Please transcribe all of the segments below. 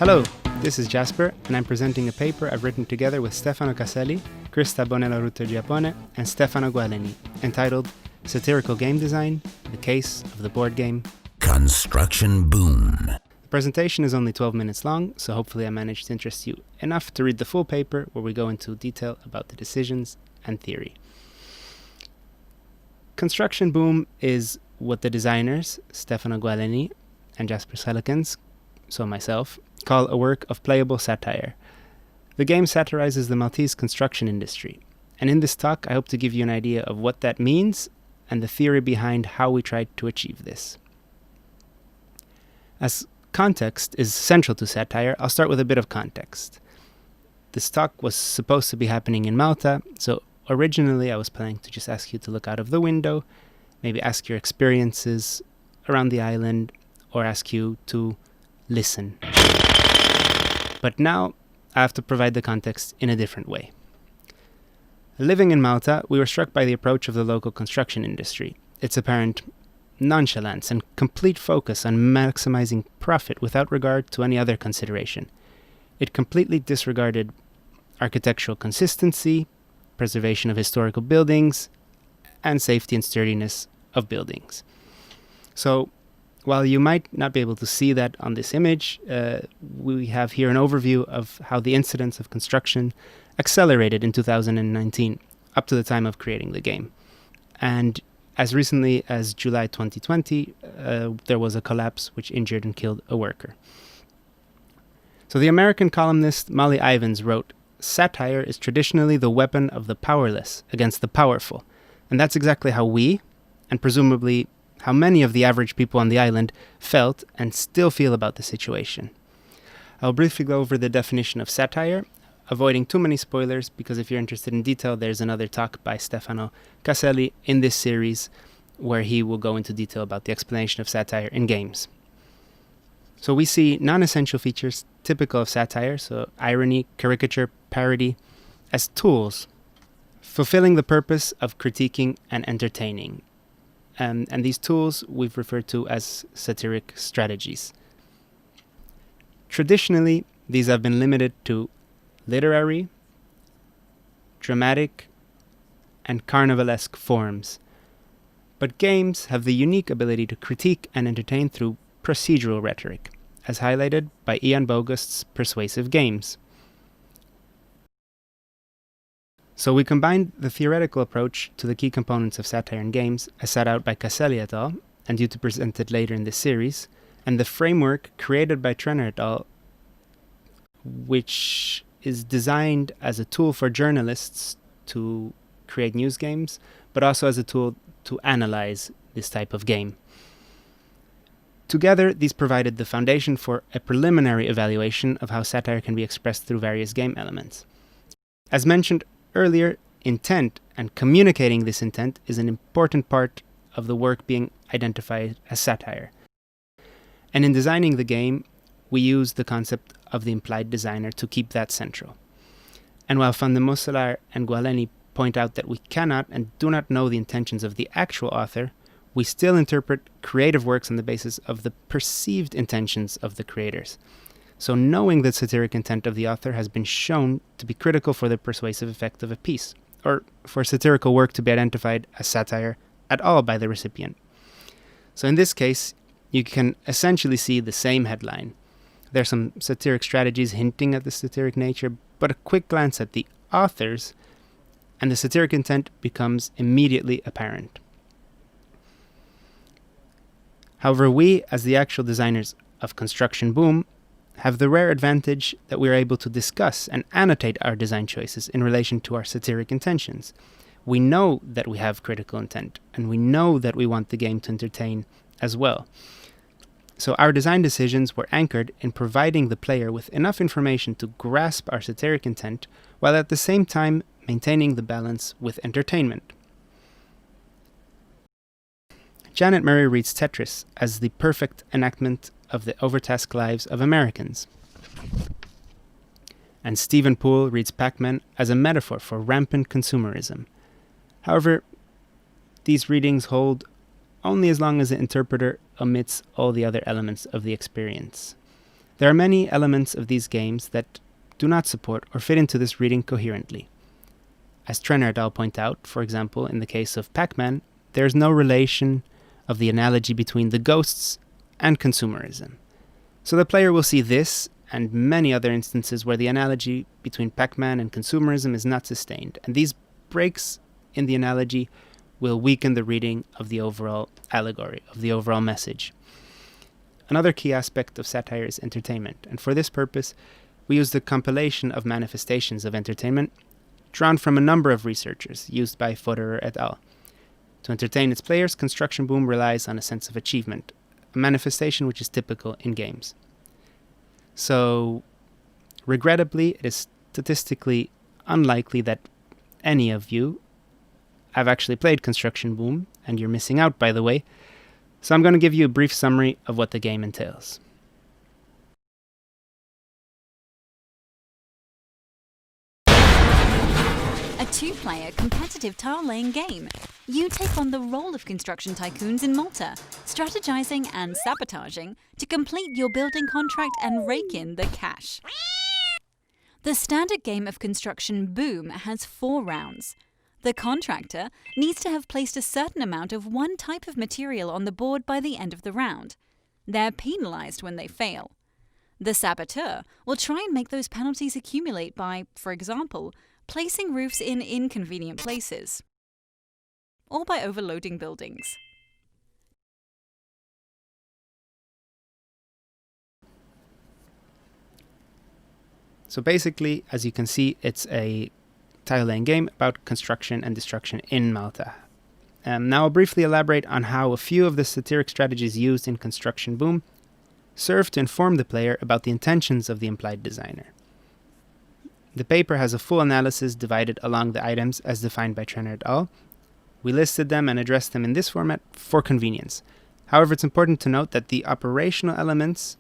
Hello, this is Jasper, and I'm presenting a paper I've written together with Stefano Caselli, Krista Bonella-Rutter-Giappone, and Stefano Gualeni, entitled Satirical Game Design, The Case of the Board Game. Construction Boom. The presentation is only 12 minutes long, so hopefully I managed to interest you enough to read the full paper where we go into detail about the decisions and theory. Construction Boom is what the designers, Stefano Gualeni and Jasper Selekens, so myself, call a work of playable satire. The game satirizes the Maltese construction industry, and in this talk I hope to give you an idea of what that means and the theory behind how we tried to achieve this. As context is central to satire, I'll start with a bit of context. This talk was supposed to be happening in Malta, so originally I was planning to just ask you to look out of the window, maybe ask your experiences around the island, or ask you to listen. But now I have to provide the context in a different way. Living in Malta, we were struck by the approach of the local construction industry, its apparent nonchalance and complete focus on maximizing profit without regard to any other consideration. It completely disregarded architectural consistency, preservation of historical buildings, and safety and sturdiness of buildings. So, while you might not be able to see that on this image, we have here an overview of how the incidence of construction accelerated in 2019, up to the time of creating the game. And as recently as July 2020, there was a collapse which injured and killed a worker. So the American columnist Molly Ivins wrote, "Satire is traditionally the weapon of the powerless against the powerful." And that's exactly how we, and presumably how many of the average people on the island, felt and still feel about the situation. I'll briefly go over the definition of satire, avoiding too many spoilers, because if you're interested in detail, there's another talk by Stefano Caselli in this series where he will go into detail about the explanation of satire in games. So we see non-essential features typical of satire, so irony, caricature, parody, as tools, fulfilling the purpose of critiquing and entertaining. And these tools we've referred to as satiric strategies. Traditionally, these have been limited to literary, dramatic, and carnivalesque forms. But games have the unique ability to critique and entertain through procedural rhetoric, as highlighted by Ian Bogust's persuasive games. So we combined the theoretical approach to the key components of satire in games, as set out by Caselli et al., and due to presented later in this series, and the framework created by Trenner et al., which is designed as a tool for journalists to create news games, but also as a tool to analyze this type of game. Together, these provided the foundation for a preliminary evaluation of how satire can be expressed through various game elements. As mentioned earlier, intent and communicating this intent is an important part of the work being identified as satire. And in designing the game, we use the concept of the implied designer to keep that central. And while Mosselaer and Gualeni point out that we cannot and do not know the intentions of the actual author, we still interpret creative works on the basis of the perceived intentions of the creators. So knowing the satiric intent of the author has been shown to be critical for the persuasive effect of a piece, or for satirical work to be identified as satire at all by the recipient. So in this case, you can essentially see the same headline. There are some satiric strategies hinting at the satiric nature, but a quick glance at the authors, and the satiric intent becomes immediately apparent. However, we, as the actual designers of Construction Boom, have the rare advantage that we are able to discuss and annotate our design choices in relation to our satiric intentions. We know that we have critical intent, and we know that we want the game to entertain as well. So our design decisions were anchored in providing the player with enough information to grasp our satiric intent, while at the same time maintaining the balance with entertainment. Janet Murray reads Tetris as the perfect enactment of the overtasked lives of Americans. And Stephen Poole reads Pac-Man as a metaphor for rampant consumerism. However, these readings hold only as long as the interpreter omits all the other elements of the experience. There are many elements of these games that do not support or fit into this reading coherently. As Trenner et al. Point out, for example, in the case of Pac-Man, there is no relation of the analogy between the ghosts and consumerism. So the player will see this and many other instances where the analogy between Pac-Man and consumerism is not sustained, and these breaks in the analogy will weaken the reading of the overall allegory, of the overall message. Another key aspect of satire is entertainment, and for this purpose, we use the compilation of manifestations of entertainment drawn from a number of researchers used by Fodderer et al. To entertain its players, Construction Boom relies on a sense of achievement, a manifestation which is typical in games. So, regrettably, it is statistically unlikely that any of you have actually played Construction Boom, and you're missing out, by the way. So I'm going to give you a brief summary of what the game entails. A two-player competitive tile-laying game. You take on the role of construction tycoons in Malta, strategizing and sabotaging to complete your building contract and rake in the cash. The standard game of Construction Boom has 4 rounds. The contractor needs to have placed a certain amount of one type of material on the board by the end of the round. They're penalized when they fail. The saboteur will try and make those penalties accumulate by, for example, placing roofs in inconvenient places, or by overloading buildings. So basically, as you can see, it's a tile-laying game about construction and destruction in Malta. Now I'll briefly elaborate on how a few of the satiric strategies used in Construction Boom serve to inform the player about the intentions of the implied designer. The paper has a full analysis divided along the items as defined by Trenner et al. We listed them and addressed them in this format for convenience. However, it's important to note that the operational elements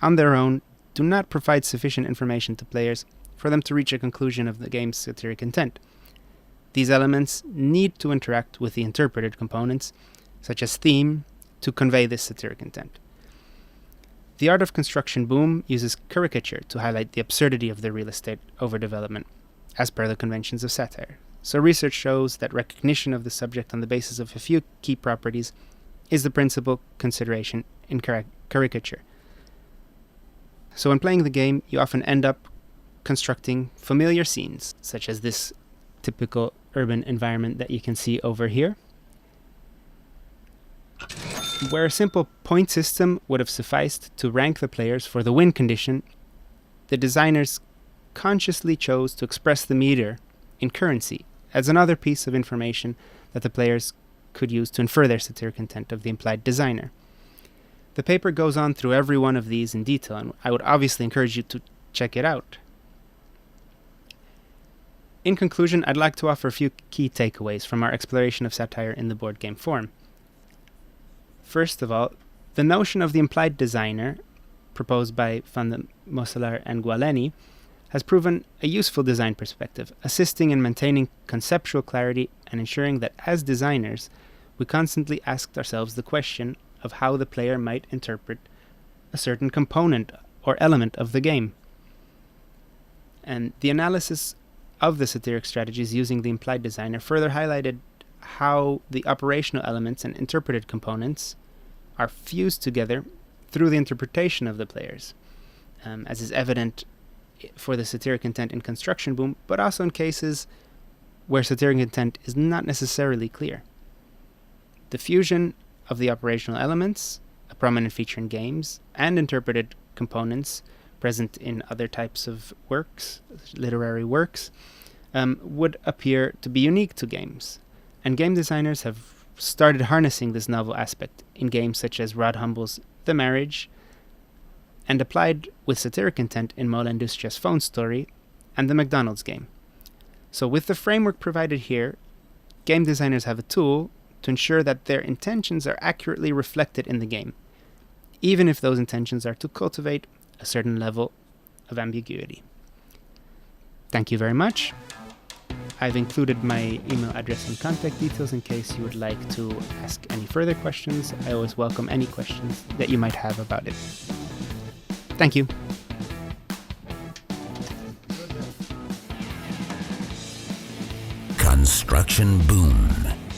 on their own do not provide sufficient information to players for them to reach a conclusion of the game's satiric intent. These elements need to interact with the interpreted components, such as theme, to convey this satiric intent. The art of Construction Boom uses caricature to highlight the absurdity of the real estate overdevelopment, as per the conventions of satire. So research shows that recognition of the subject on the basis of a few key properties is the principal consideration in caricature. So when playing the game, you often end up constructing familiar scenes, such as this typical urban environment that you can see over here. Where a simple point system would have sufficed to rank the players for the win condition, the designers consciously chose to express the meter in currency as another piece of information that the players could use to infer their satiric intent of the implied designer. The paper goes on through every one of these in detail, and I would obviously encourage you to check it out. In conclusion, I'd like to offer a few key takeaways from our exploration of satire in the board game form. First of all, the notion of the implied designer, proposed by Mosselaer and Gualeni, has proven a useful design perspective, assisting in maintaining conceptual clarity and ensuring that as designers, we constantly asked ourselves the question of how the player might interpret a certain component or element of the game. And the analysis of the satiric strategies using the implied designer further highlighted how the operational elements and interpreted components are fused together through the interpretation of the players, as is evident for the satiric intent in Construction Boom, but also in cases where satiric intent is not necessarily clear. The fusion of the operational elements, a prominent feature in games, and interpreted components present in other types of works, literary works, would appear to be unique to games. And game designers have started harnessing this novel aspect in games such as Rod Humble's The Marriage, and applied with satiric intent in Mola Industria's Phone Story and the McDonald's game. So with the framework provided here, game designers have a tool to ensure that their intentions are accurately reflected in the game, even if those intentions are to cultivate a certain level of ambiguity. Thank you very much. I've included my email address and contact details in case you would like to ask any further questions. I always welcome any questions that you might have about it. Thank you. Construction boom.